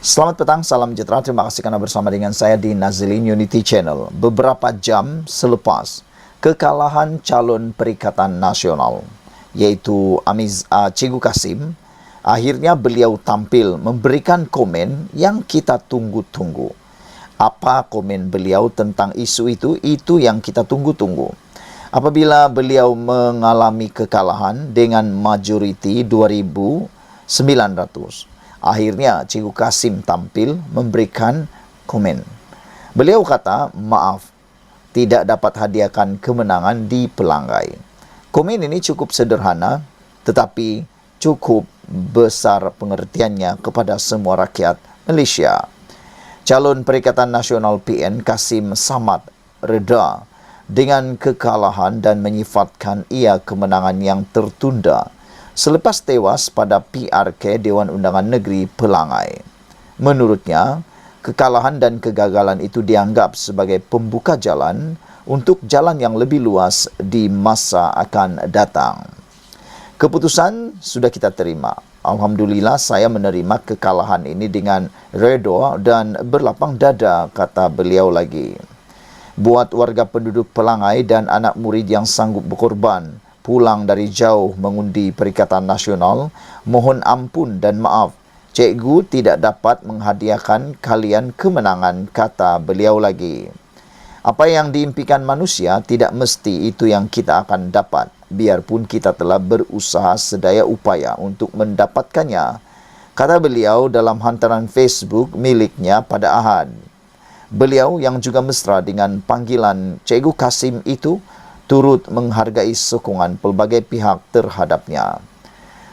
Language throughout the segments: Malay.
Selamat petang, salam sejahtera. Terima kasih karena bersama dengan saya di Nazilin Unity Channel. Beberapa jam selepas kekalahan calon Perikatan Nasional, yaitu Cikgu Kasim, akhirnya beliau tampil memberikan komen yang kita tunggu-tunggu. Apa komen beliau tentang isu itu? Itu yang kita tunggu-tunggu. Apabila beliau mengalami kekalahan dengan majoriti 2.900, akhirnya Cikgu Kasim tampil memberikan komen. Beliau kata, maaf, tidak dapat hadiahkan kemenangan di Pelangai. Komen ini cukup sederhana, tetapi cukup besar pengertiannya kepada semua rakyat Malaysia. Calon Perikatan Nasional PN Kasim Samad reda dengan kekalahan dan menyifatkan ia kemenangan yang tertunda selepas tewas pada PRK Dewan Undangan Negeri Pelangai. Menurutnya, kekalahan dan kegagalan itu dianggap sebagai pembuka jalan untuk jalan yang lebih luas di masa akan datang. Keputusan sudah kita terima. Alhamdulillah saya menerima kekalahan ini dengan redha dan berlapang dada, kata beliau lagi. Buat warga penduduk Pelangai dan anak murid yang sanggup berkorban pulang dari jauh mengundi Perikatan Nasional, mohon ampun dan maaf, cikgu tidak dapat menghadiahkan kalian kemenangan, kata beliau lagi. Apa yang diimpikan manusia tidak mesti itu yang kita akan dapat, biarpun kita telah berusaha sedaya upaya untuk mendapatkannya, kata beliau dalam hantaran Facebook miliknya pada Ahad. Beliau yang juga mesra dengan panggilan Cikgu Kasim itu turut menghargai sokongan pelbagai pihak terhadapnya.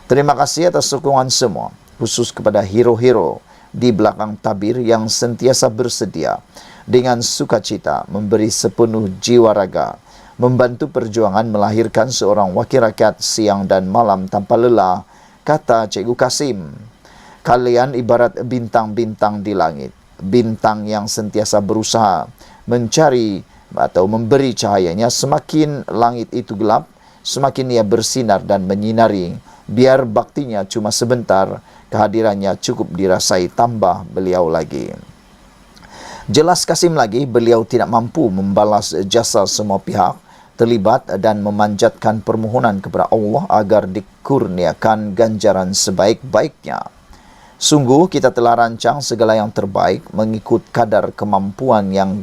Terima kasih atas sokongan semua, khusus kepada hero-hero di belakang tabir yang sentiasa bersedia dengan sukacita memberi sepenuh jiwa raga, membantu perjuangan melahirkan seorang wakil rakyat siang dan malam tanpa lelah, kata Cikgu Kasim. Kalian ibarat bintang-bintang di langit, bintang yang sentiasa berusaha mencari atau memberi cahayanya. Semakin langit itu gelap, semakin ia bersinar dan menyinari. Biar baktinya cuma sebentar, kehadirannya cukup dirasai, tambah beliau lagi. Jelas Kasim lagi, beliau tidak mampu membalas jasa semua pihak terlibat dan memanjatkan permohonan kepada Allah agar dikurniakan ganjaran sebaik-baiknya. Sungguh kita telah rancang segala yang terbaik mengikut kadar kemampuan yang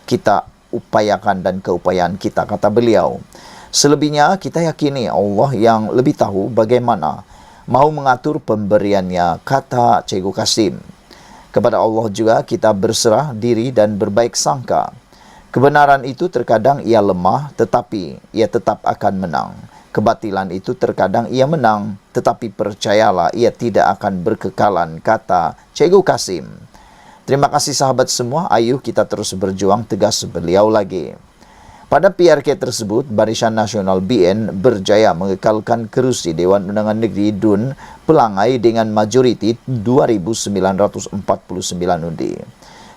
kita upayakan dan keupayaan kita, kata beliau. Selebihnya kita yakini Allah yang lebih tahu bagaimana mau mengatur pemberiannya, kata Cikgu Kasim. Kepada Allah juga kita berserah diri dan berbaik sangka. Kebenaran itu terkadang ia lemah, tetapi ia tetap akan menang. Kebatilan itu terkadang ia menang, tetapi percayalah ia tidak akan berkekalan, kata Cikgu Kasim. Terima kasih sahabat semua, ayo kita terus berjuang, tegas beliau lagi. Pada PRK tersebut, Barisan Nasional BN berjaya mengekalkan kerusi Dewan Undangan Negeri DUN Pelangai dengan majoriti 2.949 undi.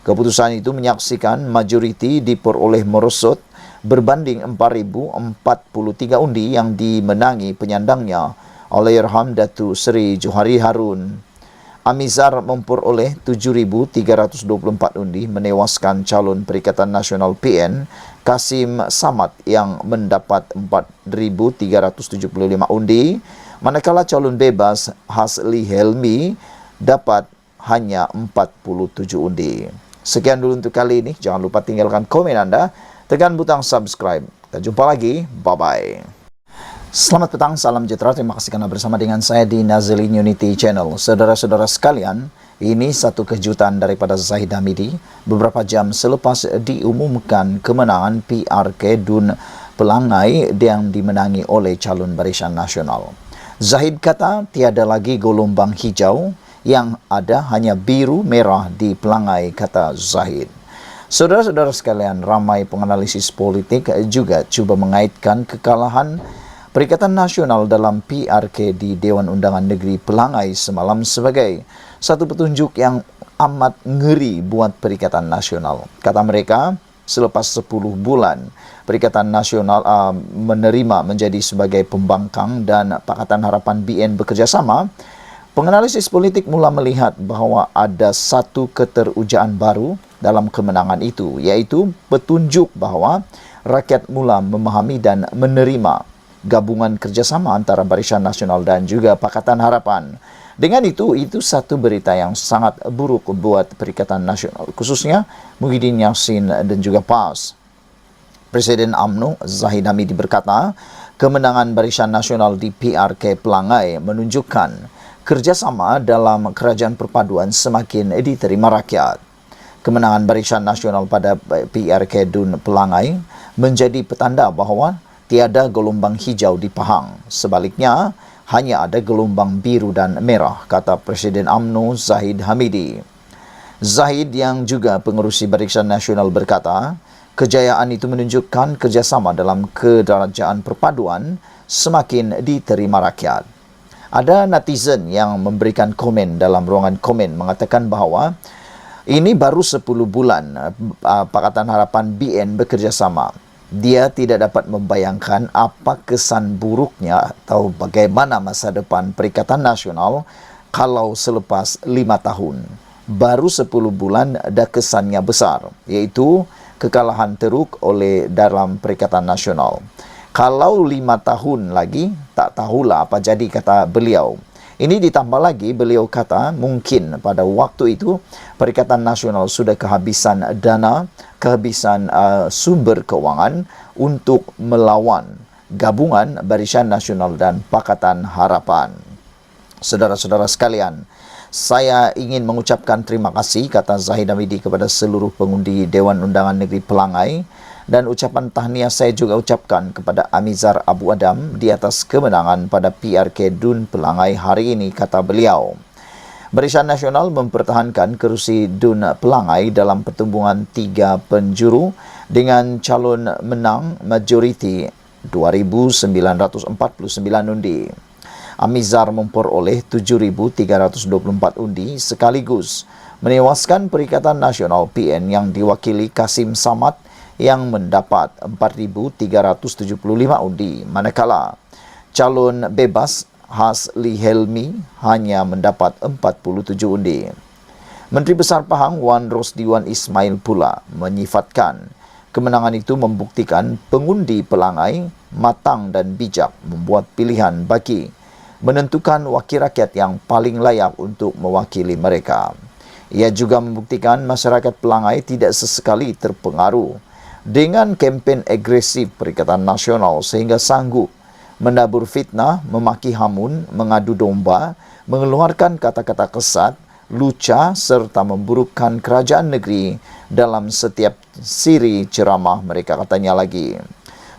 Keputusan itu menyaksikan majoriti diperoleh merosot berbanding 4.043 undi yang dimenangi penyandangnya Allahyarham Datuk Seri Johari Harun. Amizar memperoleh 7.324 undi, menewaskan calon Perikatan Nasional PN Kasim Samad yang mendapat 4.375 undi, manakala calon bebas Hasli Helmi dapat hanya 47 undi. Sekian dulu untuk kali ini, jangan lupa tinggalkan komen Anda, tekan butang subscribe. Kita jumpa lagi, bye-bye. Selamat petang, salam sejahtera. Terima kasih karena bersama dengan saya di Nazilin Unity Channel. Saudara-saudara sekalian, ini satu kejutan daripada Zahid Hamidi. Beberapa jam selepas diumumkan kemenangan PRK DUN Pelangai yang dimenangi oleh calon Barisan Nasional, Zahid kata tiada lagi gelombang hijau, yang ada hanya biru merah di Pelangai, kata Zahid. Saudara-saudara sekalian, ramai penganalisis politik juga cuba mengaitkan kekalahan Perikatan Nasional dalam PRK di Dewan Undangan Negeri Pelangai semalam sebagai satu petunjuk yang amat ngeri buat Perikatan Nasional. Kata mereka, selepas 10 bulan Perikatan Nasional menerima menjadi sebagai pembangkang dan Pakatan Harapan BN bekerjasama, Penganalisis politik mula melihat bahawa ada satu keterujaan baru dalam kemenangan itu, iaitu petunjuk bahawa rakyat mula memahami dan menerima gabungan kerjasama antara Barisan Nasional dan juga Pakatan Harapan. Dengan itu satu berita yang sangat buruk buat Perikatan Nasional, khususnya Muhyiddin Yassin dan juga PAS. Presiden UMNO Zahid Hamidi berkata, kemenangan Barisan Nasional di PRK Pelangai menunjukkan kerjasama dalam kerajaan perpaduan semakin diterima rakyat. Kemenangan Barisan Nasional pada PRK Dun Pelangai menjadi petanda bahawa tiada gelombang hijau di Pahang. Sebaliknya, hanya ada gelombang biru dan merah, kata Presiden UMNO Zahid Hamidi. Zahid yang juga pengerusi Barisan Nasional berkata, kejayaan itu menunjukkan kerjasama dalam kerajaan perpaduan semakin diterima rakyat. Ada netizen yang memberikan komen dalam ruangan komen mengatakan bahawa ini baru 10 bulan Pakatan Harapan BN bekerjasama. Dia tidak dapat membayangkan apa kesan buruknya atau bagaimana masa depan Perikatan Nasional kalau selepas 5 tahun. Baru 10 bulan dah kesannya besar, iaitu kekalahan teruk oleh dalam Perikatan Nasional. Kalau 5 tahun lagi, tak tahulah apa jadi, kata beliau. Ini ditambah lagi, beliau kata mungkin pada waktu itu Perikatan Nasional sudah kehabisan dana, kehabisan sumber keuangan untuk melawan gabungan Barisan Nasional dan Pakatan Harapan. Saudara-saudara sekalian, saya ingin mengucapkan terima kasih, kata Zahid Hamidi, kepada seluruh pengundi Dewan Undangan Negeri Pelangai. Dan ucapan tahniah saya juga ucapkan kepada Amizar Abu Adam di atas kemenangan pada PRK Dun Pelangai hari ini, kata beliau. Barisan Nasional mempertahankan kerusi Dun Pelangai dalam pertumbungan 3 penjuru dengan calon menang majoriti 2,949 undi. Amizar memperoleh 7,324 undi sekaligus menewaskan Perikatan Nasional PN yang diwakili Kasim Samad yang mendapat 4,375 undi, manakala calon bebas Hasli Helmi hanya mendapat 47 undi. Menteri Besar Pahang Wan Rosdiwan Ismail pula menyifatkan kemenangan itu membuktikan pengundi Pelangai matang dan bijak membuat pilihan bagi menentukan wakil rakyat yang paling layak untuk mewakili mereka. Ia juga membuktikan masyarakat Pelangai tidak sesekali terpengaruh dengan kempen agresif Perikatan Nasional sehingga sanggup menabur fitnah, memaki hamun, mengadu domba, mengeluarkan kata-kata kesat, luca serta memburukkan kerajaan negeri dalam setiap siri ceramah mereka, katanya lagi.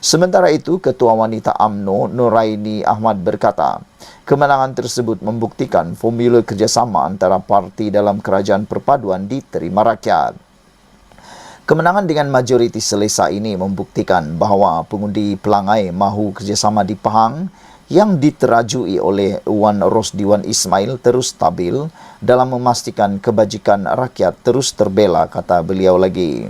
Sementara itu, Ketua Wanita UMNO Nuraini Ahmad berkata, kemenangan tersebut membuktikan formula kerjasama antara parti dalam kerajaan perpaduan diterima rakyat. Kemenangan dengan majoriti selesa ini membuktikan bahawa pengundi Pelangai mahu kerjasama di Pahang yang diterajui oleh Wan Rosdiwan Ismail terus stabil dalam memastikan kebajikan rakyat terus terbela, kata beliau lagi.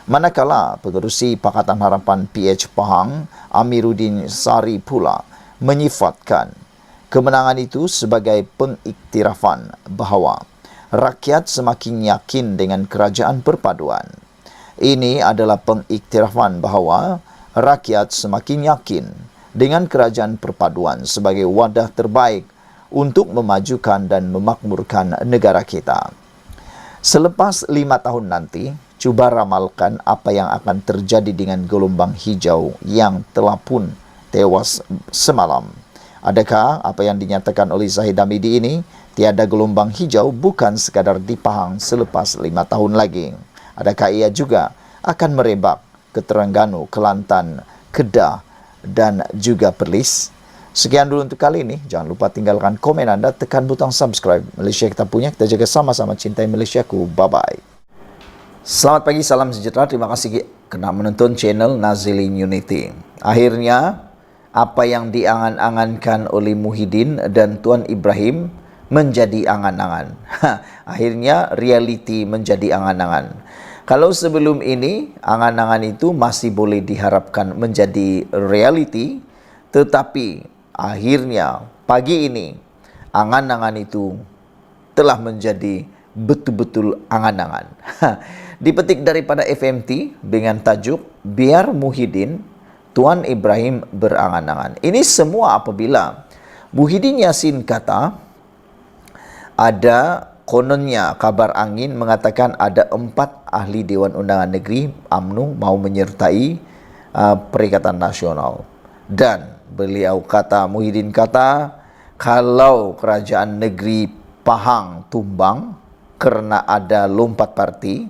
Manakala pengerusi Pakatan Harapan PH Pahang Amiruddin Sari pula menyifatkan kemenangan itu sebagai pengiktirafan bahawa rakyat semakin yakin dengan kerajaan perpaduan. Ini adalah pengiktirafan bahawa rakyat semakin yakin dengan kerajaan perpaduan sebagai wadah terbaik untuk memajukan dan memakmurkan negara kita. Selepas 5 tahun nanti, cuba ramalkan apa yang akan terjadi dengan gelombang hijau yang telah pun tewas semalam. Adakah apa yang dinyatakan oleh Zahid Hamidi ini, tiada gelombang hijau, bukan sekadar di Pahang selepas 5 tahun lagi? Adakah ia juga akan merebak ke Terengganu, Kelantan, Kedah dan juga Perlis? Sekian dulu untuk kali ini. Jangan lupa tinggalkan komen anda, tekan butang subscribe. Malaysia kita punya, kita jaga sama-sama, cintai Malaysiaku. Bye-bye. Selamat pagi, salam sejahtera. Terima kasih kerana menonton channel Nazilin Unity. Akhirnya, apa yang diangan-angankan oleh Muhyiddin dan Tuan Ibrahim menjadi angan-angan. Akhirnya realiti menjadi angan-angan. Kalau sebelum ini angan-angan itu masih boleh diharapkan menjadi realiti, tetapi akhirnya pagi ini angan-angan itu telah menjadi betul-betul angan-angan. Dipetik daripada FMT dengan tajuk Biar Muhyiddin Tuan Ibrahim berangan-angan. Ini semua apabila Muhyiddin Yassin kata ada kononnya kabar angin mengatakan ada 4 ahli Dewan Undangan Negeri UMNO mau menyertai Perikatan Nasional. Dan beliau kata, Muhyiddin kata, kalau kerajaan negeri Pahang tumbang kerana ada lompat parti,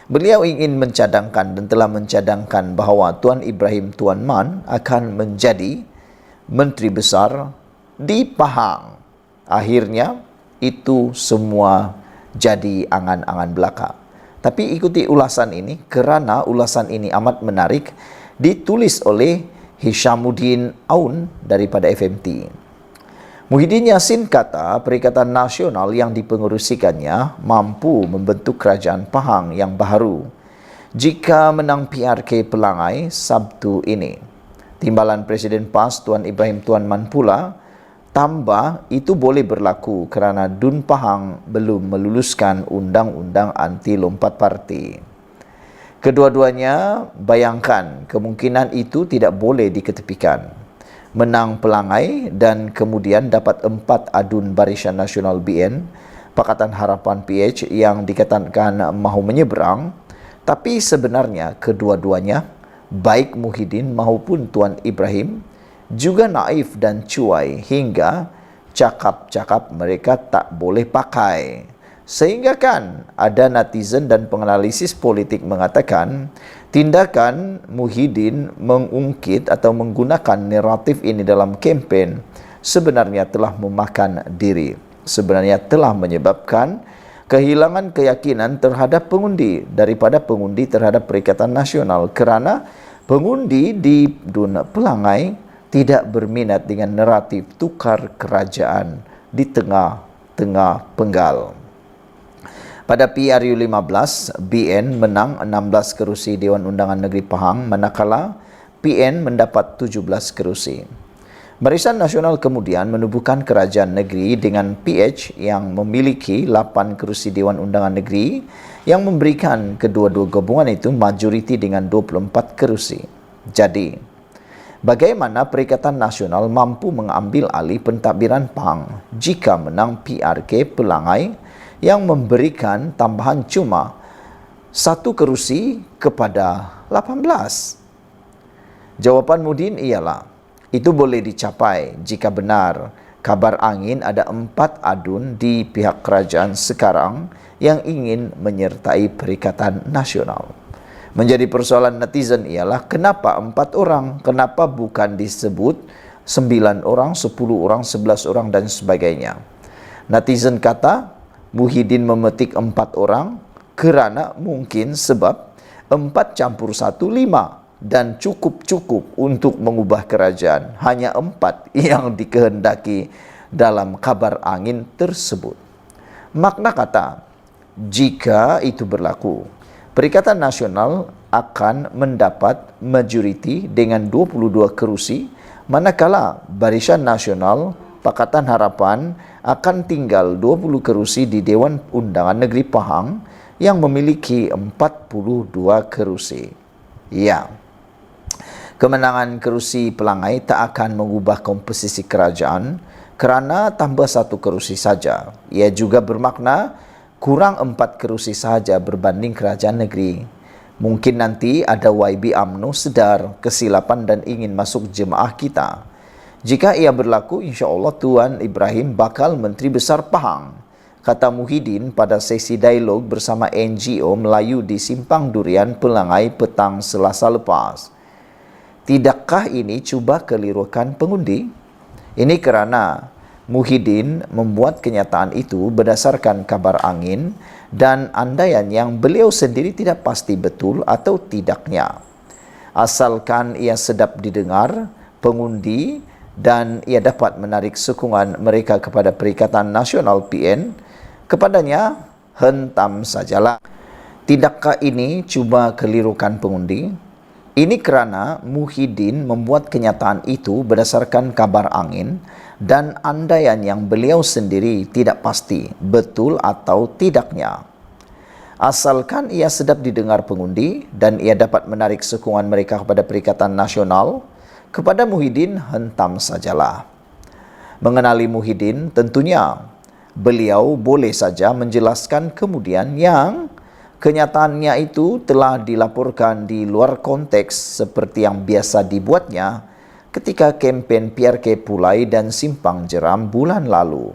beliau ingin mencadangkan dan telah mencadangkan bahawa Tuan Ibrahim Tuan Man akan menjadi Menteri Besar di Pahang. Akhirnya itu semua jadi angan-angan belaka. Tapi ikuti ulasan ini kerana ulasan ini amat menarik, ditulis oleh Hishamuddin Aun daripada FMT. Muhyiddin Yassin kata Perikatan Nasional yang dipengerusikannya mampu membentuk kerajaan Pahang yang baru jika menang PRK Pelangai Sabtu ini. Timbalan Presiden PAS Tuan Ibrahim Tuan Man pula tambah itu boleh berlaku kerana Dun Pahang belum meluluskan undang-undang anti lompat parti. Kedua-duanya bayangkan kemungkinan itu tidak boleh diketepikan. Menang Pelangai dan kemudian dapat 4 adun Barisan Nasional BN, Pakatan Harapan PH yang dikatakan mahu menyeberang, tapi sebenarnya kedua-duanya, baik Muhyiddin maupun Tuan Ibrahim, juga naif dan cuai hingga cakap-cakap mereka tak boleh pakai. Sehingga kan ada netizen dan penganalisis politik mengatakan tindakan Muhyiddin mengungkit atau menggunakan naratif ini dalam kempen sebenarnya telah memakan diri. Sebenarnya telah menyebabkan kehilangan keyakinan terhadap pengundi daripada pengundi terhadap Perikatan Nasional kerana pengundi di Dun Pelangai tidak berminat dengan naratif tukar kerajaan di tengah-tengah penggal. Pada PRU 15, BN menang 16 kerusi Dewan Undangan Negeri Pahang, manakala PN mendapat 17 kerusi. Barisan Nasional kemudian menubuhkan kerajaan negeri dengan PH yang memiliki 8 kerusi Dewan Undangan Negeri yang memberikan kedua-dua gabungan itu majoriti dengan 24 kerusi. Jadi, bagaimana Perikatan Nasional mampu mengambil alih pentadbiran Pahang jika menang PRK Pelangai yang memberikan tambahan cuma 1 kerusi kepada 18? Jawapan Muhyiddin ialah, itu boleh dicapai jika benar kabar angin ada 4 adun di pihak kerajaan sekarang yang ingin menyertai Perikatan Nasional. Menjadi persoalan netizen ialah kenapa 4 orang, kenapa bukan disebut 9 orang, 10 orang, 11 orang dan sebagainya. Netizen kata Muhyiddin memetik 4 orang kerana mungkin sebab 4 campur 1, 5 dan cukup-cukup untuk mengubah kerajaan. Hanya 4 yang dikehendaki dalam kabar angin tersebut. Makna kata, jika itu berlaku, Perikatan Nasional akan mendapat majoriti dengan 22 kerusi, manakala Barisan Nasional Pakatan Harapan akan tinggal 20 kerusi di Dewan Undangan Negeri Pahang yang memiliki 42 kerusi. Ya, kemenangan kerusi Pelangai tak akan mengubah komposisi kerajaan kerana tambah 1 kerusi saja. Ia juga bermakna kurang 4 kerusi sahaja berbanding kerajaan negeri. Mungkin nanti ada YB UMNO sedar kesilapan dan ingin masuk jemaah kita. Jika ia berlaku, insya-Allah Tuan Ibrahim bakal Menteri Besar Pahang, kata Muhyiddin pada sesi dialog bersama NGO Melayu di Simpang Durian Pelangai petang Selasa lepas. Tidakkah ini cuba kelirukan pengundi? Ini kerana Muhyiddin membuat kenyataan itu berdasarkan kabar angin dan andaian yang beliau sendiri tidak pasti betul atau tidaknya. Asalkan ia sedap didengar pengundi dan ia dapat menarik sokongan mereka kepada Perikatan Nasional PN, kepadanya hentam sajalah. Tidakkah ini cuba kelirukan pengundi? Ini kerana Muhyiddin membuat kenyataan itu berdasarkan kabar angin dan andaian yang beliau sendiri tidak pasti betul atau tidaknya. Asalkan ia sedap didengar pengundi dan ia dapat menarik sokongan mereka kepada Perikatan Nasional, kepada Muhyiddin hentam sajalah. Mengenali Muhyiddin, tentunya beliau boleh saja menjelaskan kemudian yang kenyataannya itu telah dilaporkan di luar konteks seperti yang biasa dibuatnya ketika kempen PRK Pulai dan Simpang Jeram bulan lalu.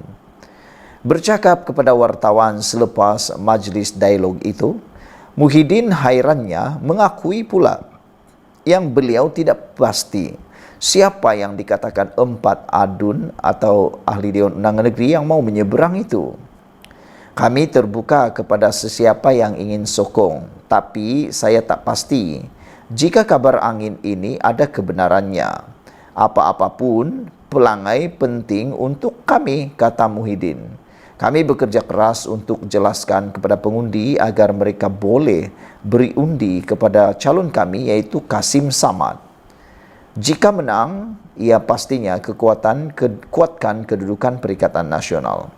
Bercakap kepada wartawan selepas majlis dialog itu, Muhyiddin hairannya mengakui pula yang beliau tidak pasti siapa yang dikatakan 4 adun atau ahli Dewan Undangan Negeri yang mau menyeberang itu. Kami terbuka kepada sesiapa yang ingin sokong, tapi saya tak pasti jika kabar angin ini ada kebenarannya. Apa-apapun, pelangai penting untuk kami, kata Muhyiddin. Kami bekerja keras untuk jelaskan kepada pengundi agar mereka boleh beri undi kepada calon kami iaitu Kasim Samad. Jika menang, ia pastinya kuatkan kedudukan Perikatan Nasional.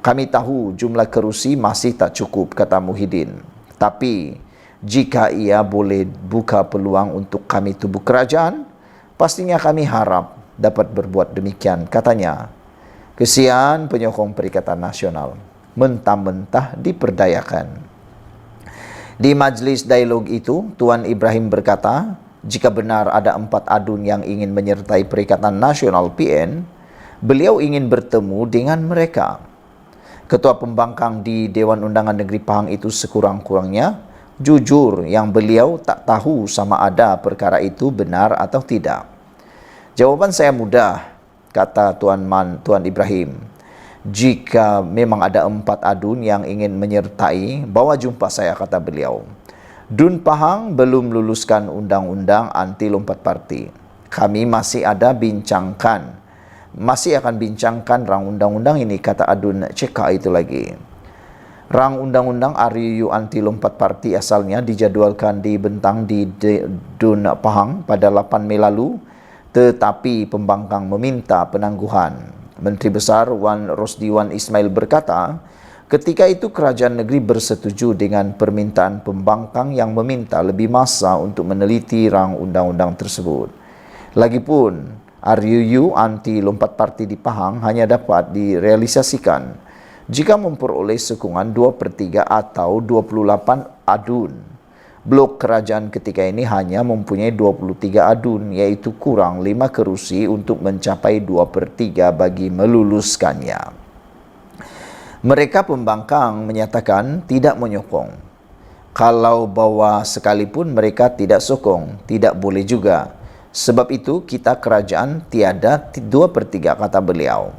Kami tahu jumlah kerusi masih tak cukup, kata Muhyiddin. Tapi, jika ia boleh buka peluang untuk kami tubuh kerajaan, pastinya kami harap dapat berbuat demikian, katanya. Kesian penyokong Perikatan Nasional, mentah-mentah diperdayakan. Di majlis dialog itu, Tuan Ibrahim berkata, jika benar ada 4 adun yang ingin menyertai Perikatan Nasional PN, beliau ingin bertemu dengan mereka. Ketua Pembangkang di Dewan Undangan Negeri Pahang itu sekurang-kurangnya jujur yang beliau tak tahu sama ada perkara itu benar atau tidak. Jawaban saya mudah, kata Tuan Ibrahim. Jika memang ada 4 adun yang ingin menyertai, bawa jumpa saya, kata beliau. Dun Pahang belum luluskan undang-undang anti lompat parti. Kami masih akan bincangkan rang undang-undang ini, kata adun CK itu lagi. Rang undang-undang RUU anti lompat parti asalnya dijadwalkan dibentang di Dun Pahang pada 8 Mei lalu, tetapi pembangkang meminta penangguhan. Menteri Besar Wan Rosdiwan Ismail berkata, ketika itu kerajaan negeri bersetuju dengan permintaan pembangkang yang meminta lebih masa untuk meneliti rang undang-undang tersebut. Lagipun, RUU anti lompat parti di Pahang hanya dapat direalisasikan jika memperoleh sokongan 2/3 atau 28 adun. Blok kerajaan ketika ini hanya mempunyai 23 adun, iaitu kurang 5 kerusi untuk mencapai 2/3 bagi meluluskannya. Mereka pembangkang menyatakan tidak menyokong. Kalau bawa sekalipun mereka tidak sokong, tidak boleh juga. Sebab itu kita kerajaan tiada 2/3, kata beliau.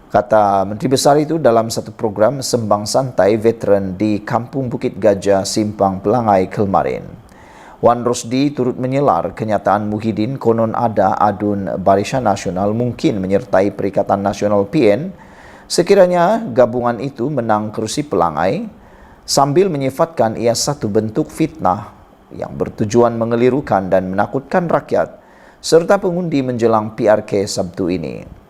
Kata Menteri Besar itu dalam satu program sembang santai veteran di Kampung Bukit Gajah, Simpang Pelangai, Kelmarin. Wan Rosdi turut menyelar kenyataan Muhyiddin konon ada adun Barisan Nasional mungkin menyertai Perikatan Nasional PN sekiranya gabungan itu menang kerusi Pelangai, sambil menyifatkan ia satu bentuk fitnah yang bertujuan mengelirukan dan menakutkan rakyat serta pengundi menjelang PRK Sabtu ini.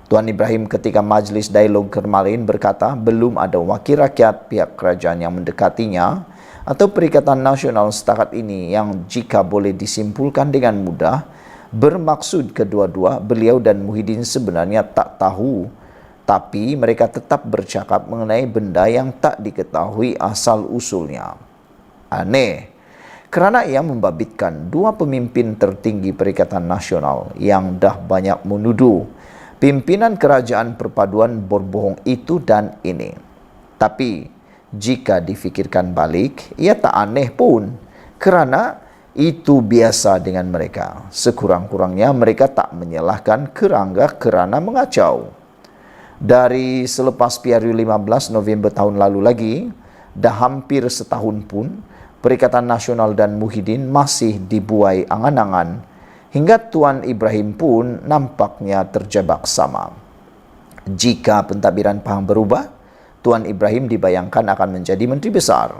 Tuan Ibrahim ketika majlis dialog kemarin berkata belum ada wakil rakyat pihak kerajaan yang mendekatinya atau Perikatan Nasional setakat ini yang jika boleh disimpulkan dengan mudah bermaksud kedua-dua beliau dan Muhyiddin sebenarnya tak tahu, tapi mereka tetap bercakap mengenai benda yang tak diketahui asal-usulnya. Aneh, kerana ia membabitkan 2 pemimpin tertinggi Perikatan Nasional yang dah banyak menuduh pimpinan kerajaan perpaduan berbohong itu dan ini. Tapi, jika difikirkan balik, ia tak aneh pun kerana itu biasa dengan mereka. Sekurang-kurangnya mereka tak menyalahkan kerangga kerana mengacau. Dari selepas PRU 15 November tahun lalu lagi, dah hampir setahun pun, Perikatan Nasional dan Muhyiddin masih dibuai angan-angan hingga Tuan Ibrahim pun nampaknya terjebak sama. Jika pentadbiran Pahang berubah, Tuan Ibrahim dibayangkan akan menjadi Menteri Besar.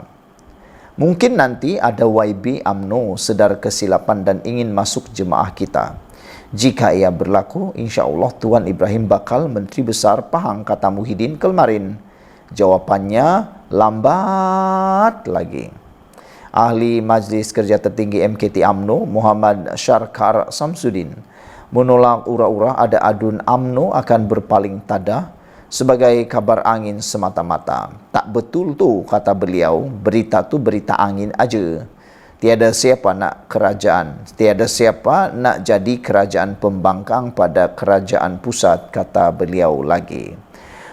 Mungkin nanti ada YB UMNO sedar kesilapan dan ingin masuk jemaah kita. Jika ia berlaku, insya Allah Tuan Ibrahim bakal Menteri Besar Pahang, kata Muhyiddin kemarin. Jawapannya lambat lagi. Ahli Majlis Kerja Tertinggi MKT UMNO Muhammad Syarkar Samsudin menolak ura-ura ada adun UMNO akan berpaling tada sebagai kabar angin semata-mata. Tak betul tu, kata beliau, berita tu berita angin aja. Tiada siapa nak kerajaan, tiada siapa nak jadi kerajaan pembangkang pada kerajaan pusat, kata beliau lagi.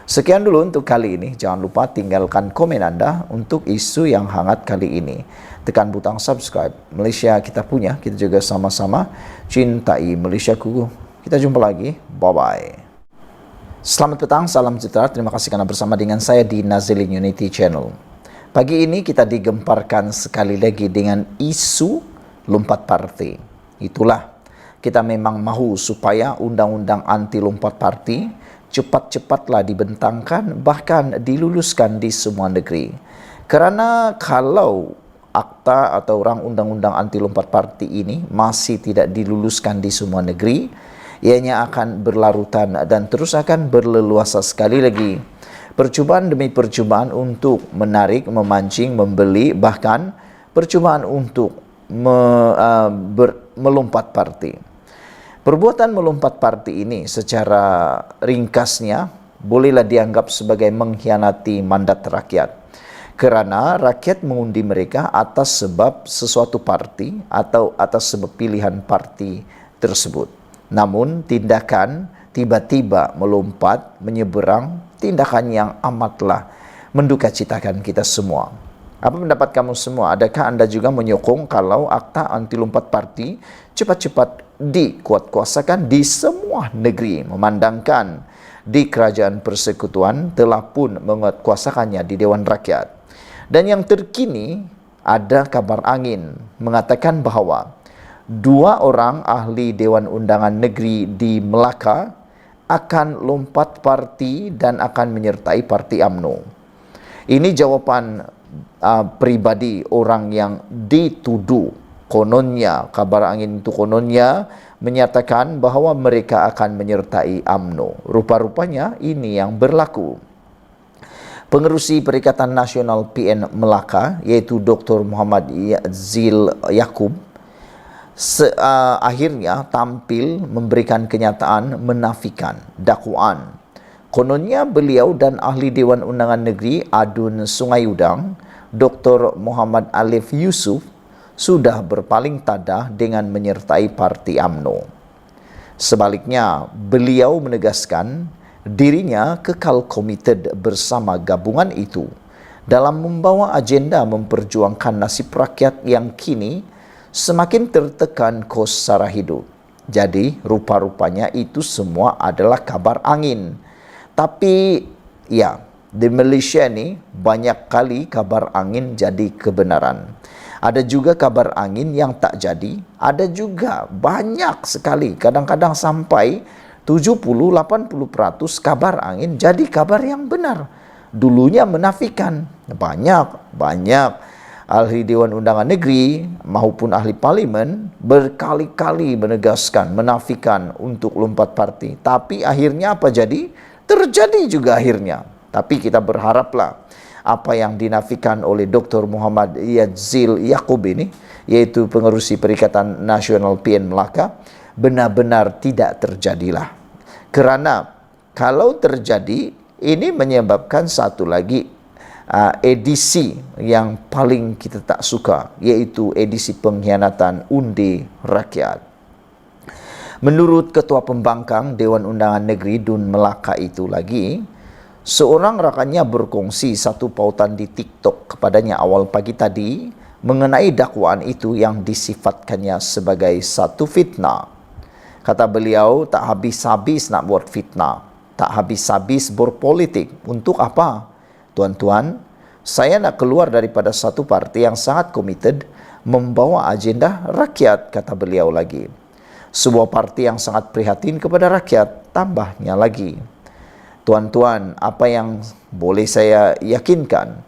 Sekian dulu untuk kali ini. Jangan lupa tinggalkan komen anda untuk isu yang hangat kali ini. Tekan butang subscribe. Malaysia kita punya, kita juga sama-sama cintai Malaysiaku. Kita jumpa lagi. Bye-bye. Selamat petang, salam sejahtera. Terima kasih kerana bersama dengan saya di Nazilin Unity Channel. Pagi ini kita digemparkan sekali lagi dengan isu lompat parti. Itulah, kita memang mahu supaya undang-undang anti lompat parti cepat-cepatlah dibentangkan, bahkan diluluskan di semua negeri. Kerana kalau akta atau rang undang-undang anti lompat parti ini masih tidak diluluskan di semua negeri, ianya akan berlarutan dan terus akan berleluasa sekali lagi. Percubaan demi percubaan untuk menarik, memancing, membeli, bahkan percubaan untuk melompat parti. Perbuatan melompat parti ini secara ringkasnya bolehlah dianggap sebagai mengkhianati mandat rakyat. Kerana rakyat mengundi mereka atas sebab sesuatu parti atau atas sebab pilihan parti tersebut. Namun tindakan tiba-tiba melompat, menyeberang, tindakan yang amatlah mendukacitakan kita semua. Apa pendapat kamu semua? Adakah anda juga menyokong kalau akta anti lompat parti cepat-cepat dikuatkuasakan di semua negeri, memandangkan di kerajaan persekutuan telah pun menguatkuasakannya di Dewan Rakyat? Dan yang terkini ada kabar angin mengatakan bahawa 2 orang ahli Dewan Undangan Negeri di Melaka akan lompat parti dan akan menyertai parti UMNO. Ini jawapan pribadi orang yang dituduh. Kononnya, kabar angin itu kononnya menyatakan bahawa mereka akan menyertai UMNO. Rupa-rupanya ini yang berlaku. Pengerusi Perikatan Nasional PN Melaka, iaitu Dr. Muhammad Zil Yaqub, akhirnya tampil memberikan kenyataan menafikan dakwaan. Kononnya beliau dan ahli Dewan Undangan Negeri Adun Sungai Udang, Dr. Muhammad Alif Yusuf, sudah berpaling tada dengan menyertai parti UMNO. Sebaliknya, beliau menegaskan dirinya kekal komited bersama gabungan itu dalam membawa agenda memperjuangkan nasib rakyat yang kini semakin tertekan kos sara hidup. Jadi, rupa-rupanya itu semua adalah kabar angin. Tapi, ya, di Malaysia ni banyak kali kabar angin jadi kebenaran. Ada juga kabar angin yang tak jadi. Ada juga banyak sekali, kadang-kadang sampai 70-80% kabar angin jadi kabar yang benar. Dulunya menafikan. Banyak ahli Dewan Undangan Negeri maupun ahli Parlimen berkali-kali menegaskan, menafikan untuk lompat parti. Tapi akhirnya apa jadi? Terjadi juga akhirnya. Tapi kita berharaplah apa yang dinafikan oleh Dr. Muhammad Zil Yaqub ini, yaitu pengerusi Perikatan Nasional PN Melaka, benar-benar tidak terjadilah. Kerana kalau terjadi, ini menyebabkan satu lagi edisi yang paling kita tak suka, yaitu edisi pengkhianatan undi rakyat. Menurut Ketua Pembangkang Dewan Undangan Negeri Dun Melaka itu lagi, seorang rakannya berkongsi satu pautan di TikTok kepadanya awal pagi tadi mengenai dakwaan itu yang disifatkannya sebagai satu fitnah. Kata beliau, tak habis-habis nak buat fitnah, tak habis-habis berpolitik. Untuk apa? Tuan-tuan, saya nak keluar daripada satu parti yang sangat komited membawa agenda rakyat, kata beliau lagi. Sebuah parti yang sangat prihatin kepada rakyat, tambahnya lagi. Tuan-tuan, apa yang boleh saya yakinkan?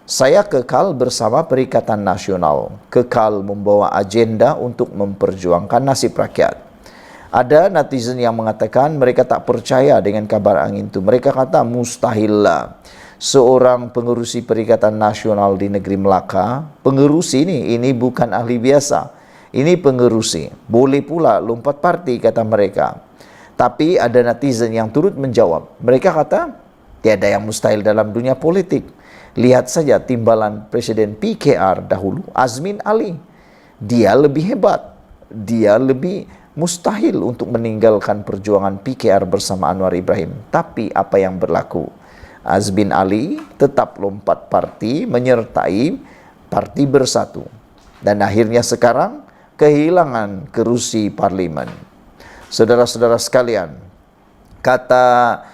Saya kekal bersama Perikatan Nasional, kekal membawa agenda untuk memperjuangkan nasib rakyat. Ada netizen yang mengatakan mereka tak percaya dengan kabar angin itu. Mereka kata mustahillah seorang pengerusi Perikatan Nasional di negeri Melaka. Pengerusi ini bukan ahli biasa. Ini pengerusi. Boleh pula lompat parti, kata mereka. Tapi ada netizen yang turut menjawab. Mereka kata tiada yang mustahil dalam dunia politik. Lihat saja timbalan Presiden PKR dahulu, Azmin Ali. Dia lebih hebat. Dia lebih mustahil untuk meninggalkan perjuangan PKR bersama Anwar Ibrahim. Tapi apa yang berlaku? Azmin Ali tetap lompat parti, menyertai Parti Bersatu. Dan akhirnya sekarang kehilangan kerusi parlimen. Saudara-saudara sekalian, kata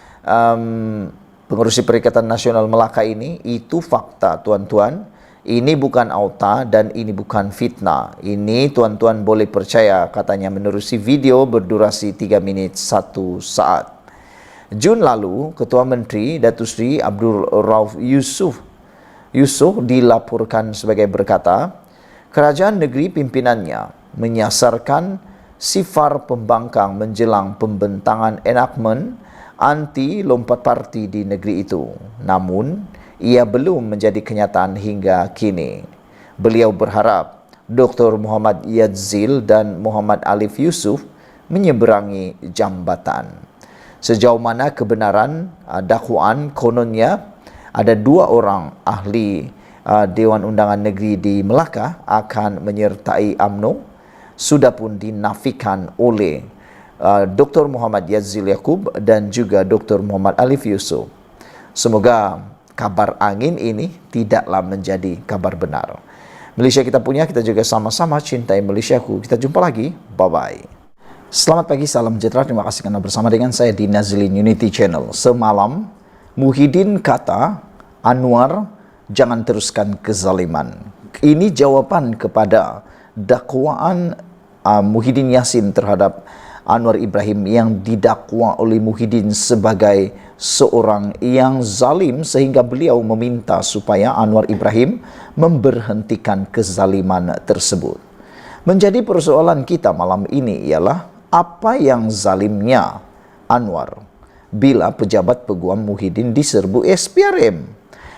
pengurusi Perikatan Nasional Melaka ini, itu fakta, tuan-tuan. Ini bukan auta dan ini bukan fitnah. Ini tuan-tuan boleh percaya, katanya menerusi video berdurasi 3 menit 1 saat. Jun lalu, Ketua Menteri Datuk Seri Abdul Rauf Yusof dilaporkan sebagai berkata, kerajaan negeri pimpinannya menyasarkan sifar pembangkang menjelang pembentangan enakmen anti lompat parti di negeri itu. Namun, ia belum menjadi kenyataan hingga kini. Beliau berharap Dr. Muhammad Yadzil dan Muhammad Alif Yusuf menyeberangi jambatan. Sejauh mana kebenaran dakwaan, kononnya ada 2 orang ahli Dewan Undangan Negeri di Melaka akan menyertai UMNO, sudah pun dinafikan oleh Dr. Muhammad Yadzil Yaakob dan juga Dr. Muhammad Alif Yusuf. Semoga kabar angin ini tidaklah menjadi kabar benar. Malaysia kita punya, kita juga sama-sama cintai Malaysiaku. Kita jumpa lagi. Bye-bye. Selamat pagi, salam sejahtera. Terima kasih kerana bersama dengan saya di Nazlin Unity Channel. Semalam, Muhyiddin kata, Anwar, jangan teruskan kezaliman. Ini jawapan kepada dakwaan Muhyiddin Yassin terhadap Anwar Ibrahim yang didakwa oleh Muhyiddin sebagai seorang yang zalim, sehingga beliau meminta supaya Anwar Ibrahim memberhentikan kezaliman tersebut. Menjadi persoalan kita malam ini ialah apa yang zalimnya Anwar bila pejabat peguam Muhyiddin diserbu SPRM.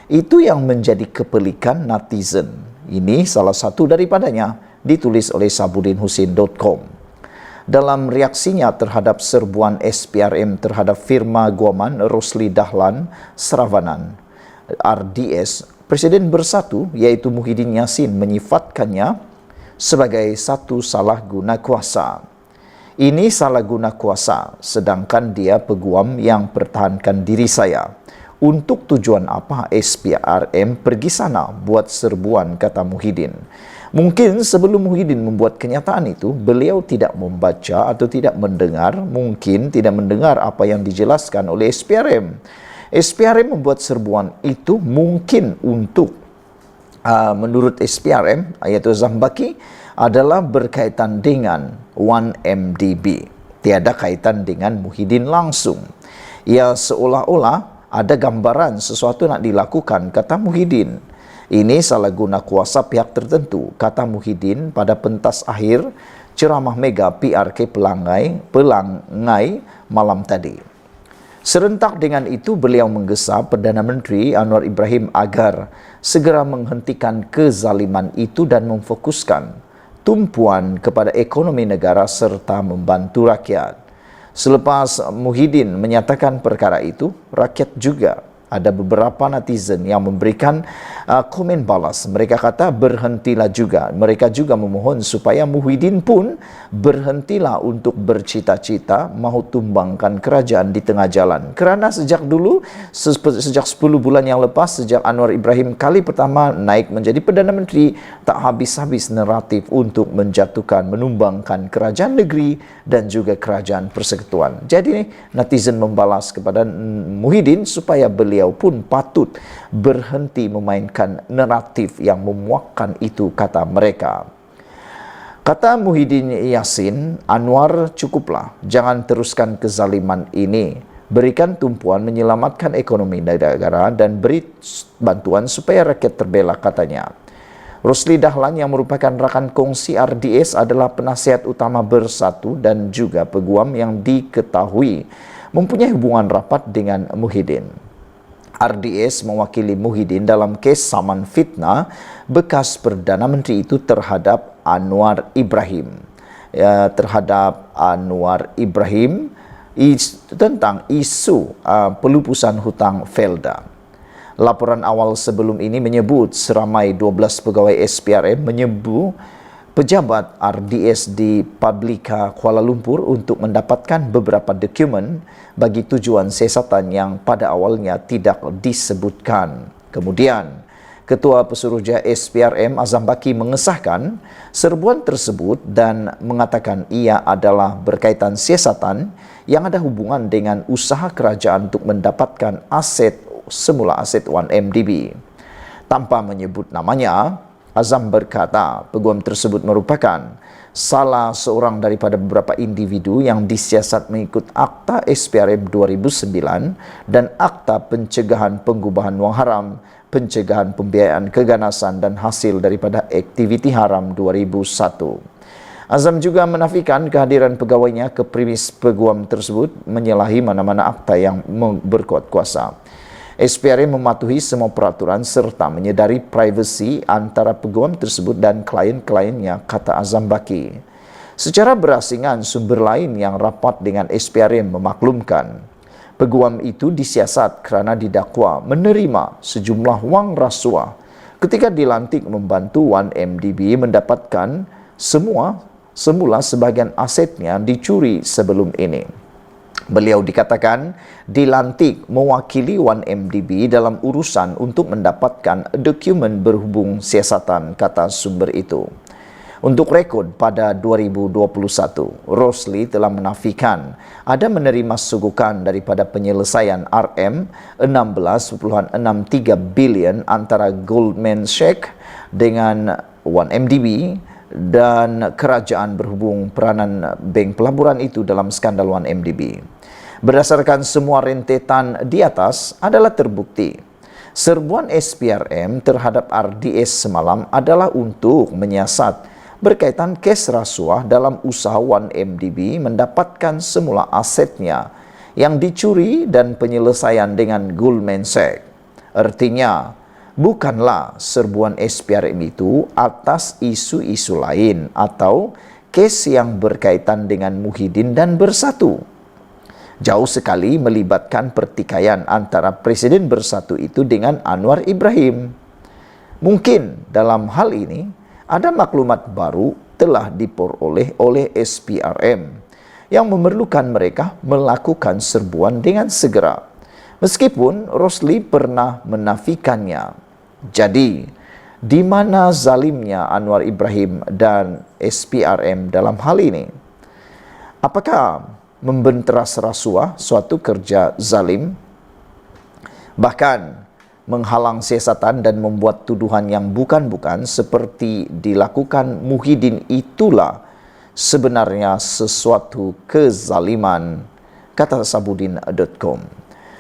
Itu yang menjadi kepelikan netizen. Ini salah satu daripadanya, ditulis oleh sabudinhusin.com. Dalam reaksinya terhadap serbuan SPRM terhadap firma guaman Rosli Dahlan Seravanan RDS, Presiden Bersatu iaitu Muhyiddin Yassin menyifatkannya sebagai satu salah guna kuasa. Ini salah guna kuasa, sedangkan dia peguam yang pertahankan diri saya. Untuk tujuan apa SPRM pergi sana buat serbuan, kata Muhyiddin. Mungkin sebelum Muhyiddin membuat kenyataan itu, beliau tidak membaca atau tidak mendengar, mungkin tidak mendengar apa yang dijelaskan oleh SPRM. SPRM membuat serbuan itu mungkin untuk, menurut SPRM, iaitu Zambaki, adalah berkaitan dengan 1MDB. Tiada kaitan dengan Muhyiddin langsung. Ia seolah-olah ada gambaran sesuatu nak dilakukan, kata Muhyiddin. Ini salah guna kuasa pihak tertentu, kata Muhyiddin pada pentas akhir ceramah mega PRK Pelangai malam tadi. Serentak dengan itu, beliau menggesa Perdana Menteri Anwar Ibrahim agar segera menghentikan kezaliman itu dan memfokuskan tumpuan kepada ekonomi negara serta membantu rakyat. Selepas Muhyiddin menyatakan perkara itu, rakyat juga ada beberapa netizen yang memberikan komen balas. Mereka kata berhentilah juga. Mereka juga memohon supaya Muhyiddin pun berhentilah untuk bercita-cita mahu tumbangkan kerajaan di tengah jalan. Kerana sejak dulu, sejak 10 bulan yang lepas, sejak Anwar Ibrahim kali pertama naik menjadi Perdana Menteri, tak habis-habis naratif untuk menjatuhkan, menumbangkan kerajaan negeri dan juga kerajaan persekutuan. Jadi netizen membalas kepada Muhyiddin supaya beliau pun patut berhenti memainkan naratif yang memuakkan itu, kata mereka. Kata Muhyiddin Yassin, Anwar cukuplah, jangan teruskan kezaliman ini. berikan tumpuan menyelamatkan ekonomi negara dan beri bantuan supaya rakyat terbela, katanya. Rosli Dahlan yang merupakan rakan kongsi RDS adalah penasihat utama Bersatu dan juga peguam yang diketahui mempunyai hubungan rapat dengan Muhyiddin. RDS mewakili Muhyiddin dalam kes saman fitnah bekas Perdana Menteri itu terhadap Anwar Ibrahim. Tentang isu pelupusan hutang Felda. Laporan awal sebelum ini menyebut seramai 12 pegawai SPRM menyebu pejabat RDS di Publika Kuala Lumpur untuk mendapatkan beberapa dokumen bagi tujuan siasatan yang pada awalnya tidak disebutkan. Kemudian, Ketua Pesuruhjaya SPRM Azam Baki mengesahkan serbuan tersebut dan mengatakan ia adalah berkaitan siasatan yang ada hubungan dengan usaha kerajaan untuk mendapatkan aset 1MDB. Tanpa menyebut namanya, Azam berkata peguam tersebut merupakan salah seorang daripada beberapa individu yang disiasat mengikut Akta SPRM 2009 dan Akta Pencegahan Pengubahan Wang Haram, Pencegahan Pembiayaan Keganasan dan Hasil daripada Aktiviti Haram 2001. Azam juga menafikan kehadiran pegawainya ke premis peguam tersebut menyalahi mana-mana akta yang berkuat kuasa. SPRM mematuhi semua peraturan serta menyedari privasi antara peguam tersebut dan klien-kliennya, kata Azam Baki. Secara berasingan, sumber lain yang rapat dengan SPRM memaklumkan peguam itu disiasat kerana didakwa menerima sejumlah wang rasuah ketika dilantik membantu 1MDB mendapatkan semula sebahagian asetnya dicuri sebelum ini. Beliau dikatakan dilantik mewakili 1MDB dalam urusan untuk mendapatkan dokumen berhubung siasatan, kata sumber itu. Untuk rekod, pada 2021, Rosli telah menafikan ada menerima sugukan daripada penyelesaian RM 16.63 bilion antara Goldman Sachs dengan 1MDB dan kerajaan berhubung peranan bank pelaburan itu dalam skandal 1MDB. Berdasarkan semua rentetan di atas adalah terbukti serbuan SPRM terhadap RDS semalam adalah untuk menyiasat berkaitan kes rasuah dalam usaha 1MDB mendapatkan semula asetnya yang dicuri dan penyelesaian dengan Goldman Sachs. Artinya, bukanlah serbuan SPRM itu atas isu-isu lain atau kes yang berkaitan dengan Muhyiddin dan Bersatu. Jauh sekali melibatkan pertikaian antara Presiden Bersatu itu dengan Anwar Ibrahim. Mungkin dalam hal ini ada maklumat baru telah diperoleh oleh SPRM yang memerlukan mereka melakukan serbuan dengan segera. Meskipun Rosli pernah menafikannya. Jadi, di mana zalimnya Anwar Ibrahim dan SPRM dalam hal ini? Apakah membenteras rasuah suatu kerja zalim? Bahkan menghalang siasatan dan membuat tuduhan yang bukan-bukan seperti dilakukan Muhyiddin itulah sebenarnya sesuatu kezaliman, kata Sabudin.com.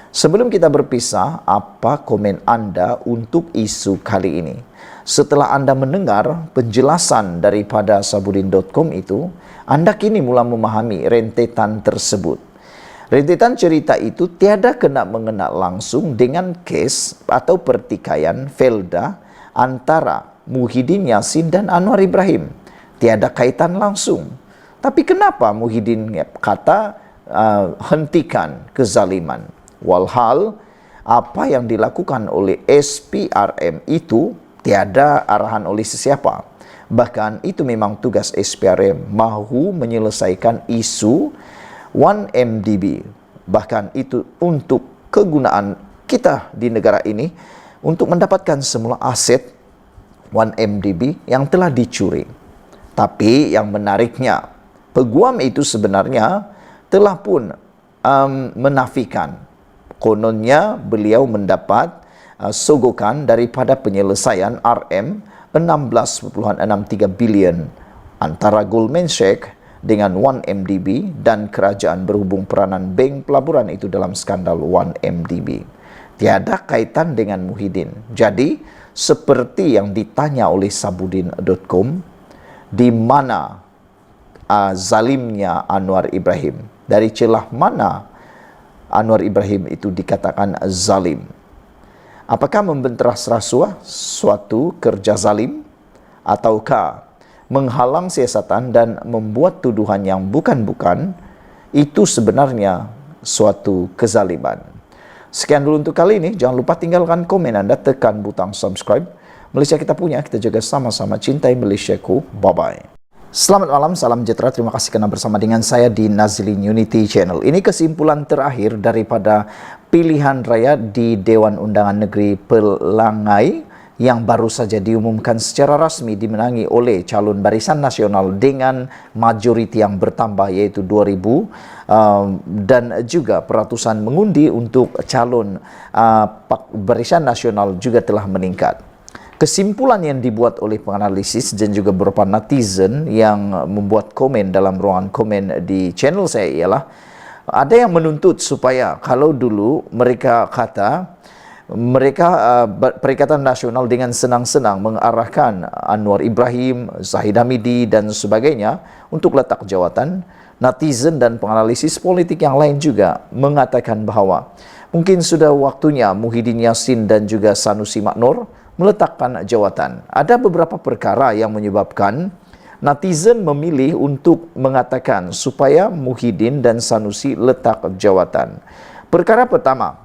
Sebelum kita berpisah, apa komen anda untuk isu kali ini? Setelah anda mendengar penjelasan daripada Sabudin.com itu, anda kini mula memahami rentetan tersebut. Rentetan cerita itu tiada kena mengena langsung dengan kes atau pertikaian Felda antara Muhyiddin Yassin dan Anwar Ibrahim. Tiada kaitan langsung. Tapi kenapa Muhyiddin kata hentikan kezaliman? Walhal apa yang dilakukan oleh SPRM itu tiada arahan oleh sesiapa. Bahkan itu memang tugas SPRM mahu menyelesaikan isu 1MDB. Bahkan itu untuk kegunaan kita di negara ini untuk mendapatkan semula aset 1MDB yang telah dicuri. Tapi yang menariknya, peguam itu sebenarnya telah pun menafikan. Kononnya beliau mendapat sogokan daripada penyelesaian RM 16.63 bilion antara Goldman Sachs dengan 1MDB dan kerajaan berhubung peranan bank pelaburan itu dalam skandal 1MDB. Tiada kaitan dengan Muhyiddin. Jadi, seperti yang ditanya oleh Sabudin.com, di mana zalimnya Anwar Ibrahim? Dari celah mana Anwar Ibrahim itu dikatakan zalim? Apakah membenteras rasuah suatu kerja zalim? Ataukah menghalang siasatan dan membuat tuduhan yang bukan-bukan? Itu sebenarnya suatu kezaliman. Sekian dulu untuk kali ini. Jangan lupa tinggalkan komen Anda, tekan butang subscribe. Malaysia kita punya, kita jaga sama-sama. Cintai Malaysiaku. Bye-bye. Selamat malam, salam sejahtera. Terima kasih kerana bersama dengan saya di Nazlin Unity Channel. Ini kesimpulan terakhir daripada pilihan raya di Dewan Undangan Negeri Pelangai yang baru saja diumumkan secara rasmi dimenangi oleh calon Barisan Nasional dengan majoriti yang bertambah iaitu 2,000 dan juga peratusan mengundi untuk calon Barisan Nasional juga telah meningkat. Kesimpulan yang dibuat oleh penganalisis dan juga beberapa netizen yang membuat komen dalam ruangan komen di channel saya ialah ada yang menuntut supaya kalau dulu mereka kata Perikatan Nasional dengan senang-senang mengarahkan Anwar Ibrahim, Zahid Hamidi dan sebagainya untuk letak jawatan, netizen dan penganalisis politik yang lain juga mengatakan bahawa mungkin sudah waktunya Muhyiddin Yassin dan juga Sanusi Maknor meletakkan jawatan. Ada beberapa perkara yang menyebabkan netizen memilih untuk mengatakan supaya Muhyiddin dan Sanusi letak jawatan. Perkara pertama,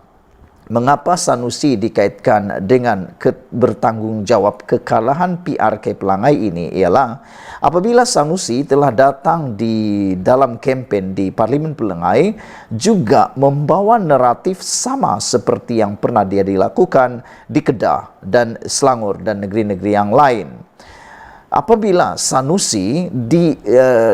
mengapa Sanusi dikaitkan dengan bertanggungjawab kekalahan PRK Pelangai ini ialah apabila Sanusi telah datang di dalam kempen di Parlimen Pelangai juga membawa naratif sama seperti yang pernah dia dilakukan di Kedah dan Selangor dan negeri-negeri yang lain. Apabila Sanusi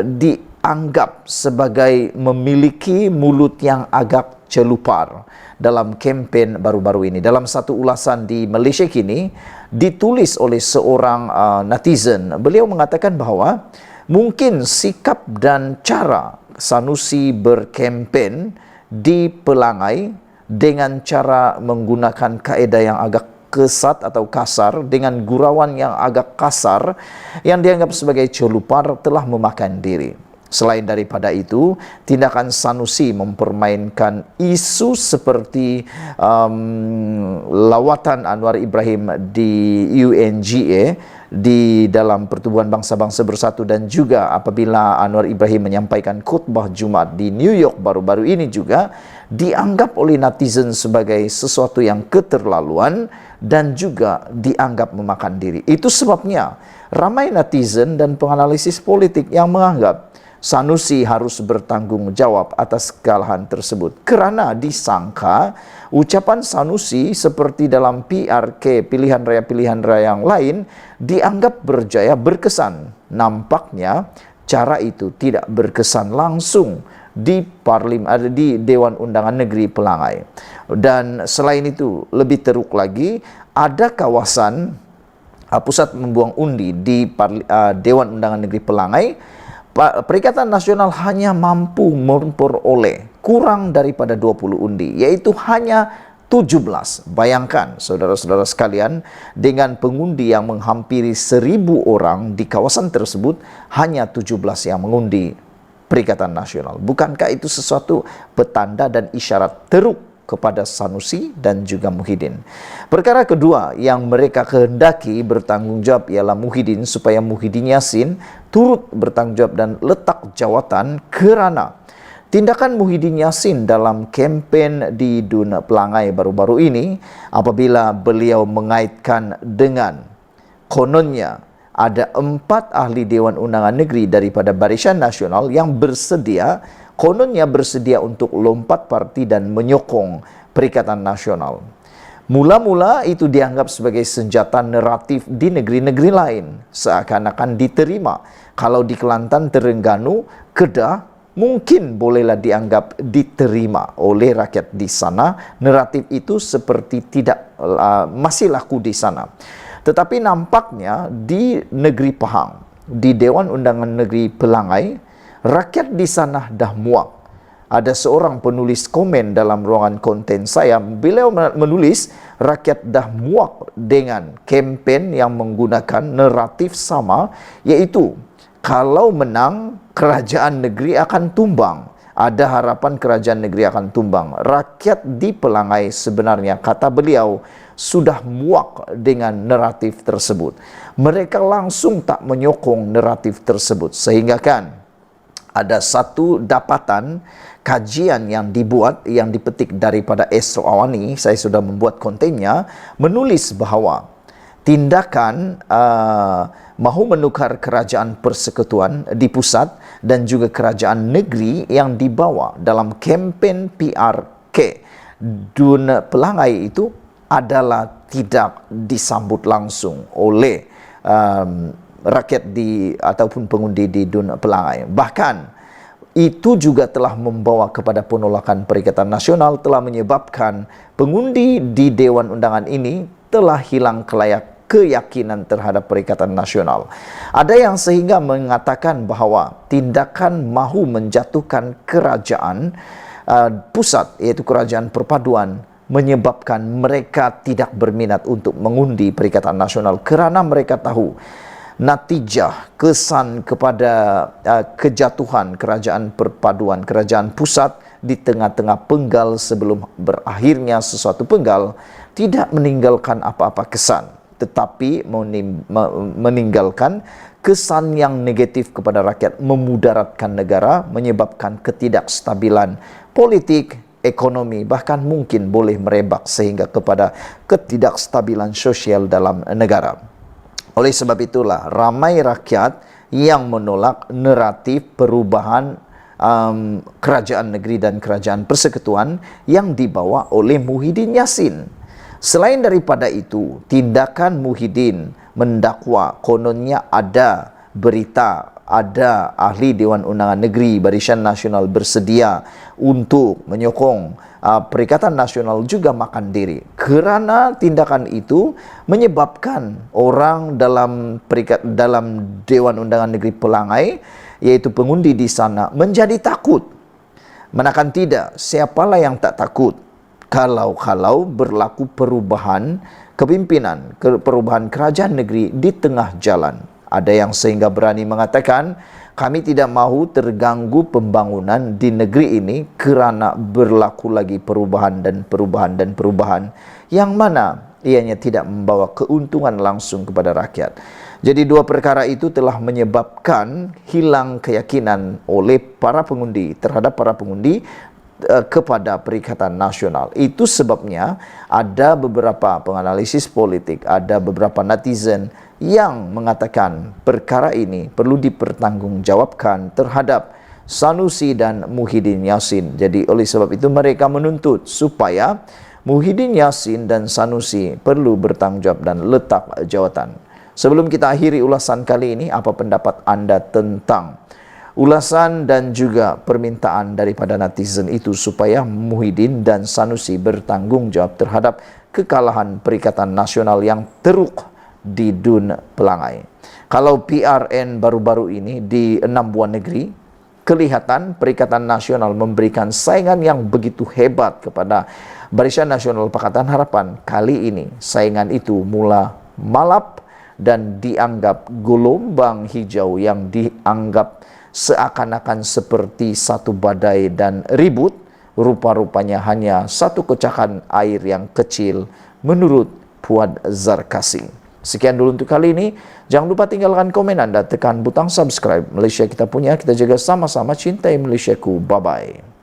dianggap sebagai memiliki mulut yang agak celupar dalam kempen baru-baru ini. Dalam satu ulasan di Malaysia kini ditulis oleh seorang netizen, beliau mengatakan bahawa mungkin sikap dan cara Sanusi berkempen di Pelangai dengan cara menggunakan kaedah yang agak kesat atau kasar dengan gurauan yang agak kasar yang dianggap sebagai celupar telah memakan diri. Selain daripada itu, tindakan Sanusi mempermainkan isu seperti lawatan Anwar Ibrahim di UNGA di dalam Pertubuhan Bangsa-Bangsa Bersatu dan juga apabila Anwar Ibrahim menyampaikan khutbah Jumaat di New York baru-baru ini juga dianggap oleh netizen sebagai sesuatu yang keterlaluan dan juga dianggap memakan diri. Itu sebabnya ramai netizen dan penganalisis politik yang menganggap Sanusi harus bertanggung jawab atas kekalahan tersebut kerana disangka ucapan Sanusi seperti dalam PRK pilihan raya yang lain dianggap berjaya berkesan. Nampaknya cara itu tidak berkesan langsung di Dewan Undangan Negeri Pelangai. Dan selain itu lebih teruk lagi, ada kawasan pusat membuang undi di Dewan Undangan Negeri Pelangai. Perikatan Nasional hanya mampu memperoleh kurang daripada 20 undi, iaitu hanya 17. Bayangkan, saudara-saudara sekalian, dengan pengundi yang menghampiri 1,000 orang di kawasan tersebut, hanya 17 yang mengundi Perikatan Nasional. Bukankah itu sesuatu petanda dan isyarat teruk kepada Sanusi dan juga Muhyiddin? Perkara kedua yang mereka kehendaki bertanggung jawab ialah Muhyiddin, supaya Muhyiddin Yassin turut bertanggung jawab dan letak jawatan kerana tindakan Muhyiddin Yassin dalam kempen di Dun Pelangai baru-baru ini apabila beliau mengaitkan dengan kononnya ada 4 ahli Dewan Undangan Negeri daripada Barisan Nasional yang kononnya bersedia untuk lompat parti dan menyokong Perikatan Nasional. Mula-mula itu dianggap sebagai senjata naratif di negeri-negeri lain, seakan-akan diterima. Kalau di Kelantan, Terengganu, Kedah, mungkin bolehlah dianggap diterima oleh rakyat di sana. Naratif itu seperti masih laku di sana. Tetapi nampaknya di negeri Pahang, di Dewan Undangan Negeri Pelangai, Rakyat di sana dah muak. Ada seorang penulis komen dalam ruangan konten saya, beliau menulis, rakyat dah muak dengan kempen yang menggunakan naratif sama, iaitu kalau menang, kerajaan negeri akan tumbang. Ada harapan kerajaan negeri akan tumbang. Rakyat di Pelangai sebenarnya, kata beliau, sudah muak dengan naratif tersebut. Mereka langsung tak menyokong naratif tersebut. Sehingga kan ada satu dapatan kajian yang dibuat, yang dipetik daripada Esro Awani, saya sudah membuat kontennya, menulis bahawa tindakan mahu menukar kerajaan persekutuan di pusat dan juga kerajaan negeri yang dibawa dalam kempen PRK Dun Pelangai itu adalah tidak disambut langsung oleh rakyat ataupun pengundi di Dun Pelangai. Bahkan itu juga telah membawa kepada penolakan Perikatan Nasional, telah menyebabkan pengundi di Dewan Undangan ini telah hilang keyakinan terhadap Perikatan Nasional. Ada yang sehingga mengatakan bahawa tindakan mahu menjatuhkan kerajaan pusat, iaitu kerajaan perpaduan, menyebabkan mereka tidak berminat untuk mengundi Perikatan Nasional kerana mereka tahu natijah kesan kepada kejatuhan kerajaan perpaduan, kerajaan pusat di tengah-tengah penggal sebelum berakhirnya sesuatu penggal tidak meninggalkan apa-apa kesan, tetapi meninggalkan kesan yang negatif kepada rakyat, memudaratkan negara, menyebabkan ketidakstabilan politik, ekonomi, bahkan mungkin boleh merebak sehingga kepada ketidakstabilan sosial dalam negara. Oleh sebab itulah ramai rakyat yang menolak naratif perubahan kerajaan negeri dan kerajaan persekutuan yang dibawa oleh Muhyiddin Yassin. Selain daripada itu, tindakan Muhyiddin mendakwa kononnya ada berita, ada ahli Dewan Undangan Negeri Barisan Nasional bersedia untuk menyokong Perikatan Nasional juga makan diri. Kerana tindakan itu menyebabkan orang dalam Dewan Undangan Negeri Pelangai, yaitu pengundi di sana, menjadi takut. Manakan tidak, siapalah yang tak takut kalau berlaku perubahan kepimpinan, perubahan kerajaan negeri di tengah jalan. Ada yang sehingga berani mengatakan, kami tidak mahu terganggu pembangunan di negeri ini kerana berlaku lagi perubahan yang mana ianya tidak membawa keuntungan langsung kepada rakyat. Jadi dua perkara itu telah menyebabkan hilang keyakinan oleh para pengundi terhadap para pengundi kepada Perikatan Nasional. Itu sebabnya ada beberapa penganalisis politik, ada beberapa netizen yang mengatakan perkara ini perlu dipertanggungjawabkan terhadap Sanusi dan Muhyiddin Yassin. Jadi oleh sebab itu mereka menuntut supaya Muhyiddin Yassin dan Sanusi perlu bertanggungjawab dan letak jawatan. Sebelum kita akhiri ulasan kali ini, apa pendapat anda tentang ulasan dan juga permintaan daripada netizen itu supaya Muhyiddin dan Sanusi bertanggung jawab terhadap kekalahan Perikatan Nasional yang teruk di Dun Pelangai? Kalau PRN baru-baru ini di 6 buah negeri, kelihatan Perikatan Nasional memberikan saingan yang begitu hebat kepada Barisan Nasional Pakatan Harapan. Kali ini saingan itu mula malap dan dianggap gelombang hijau yang dianggap seakan-akan seperti satu badai dan ribut, rupa-rupanya hanya satu kecakan air yang kecil menurut Puad Zarkasi. Sekian dulu untuk kali ini. Jangan lupa tinggalkan komen anda, tekan butang subscribe. Malaysia kita punya, kita jaga sama-sama, cintai Malaysiaku. Bye-bye.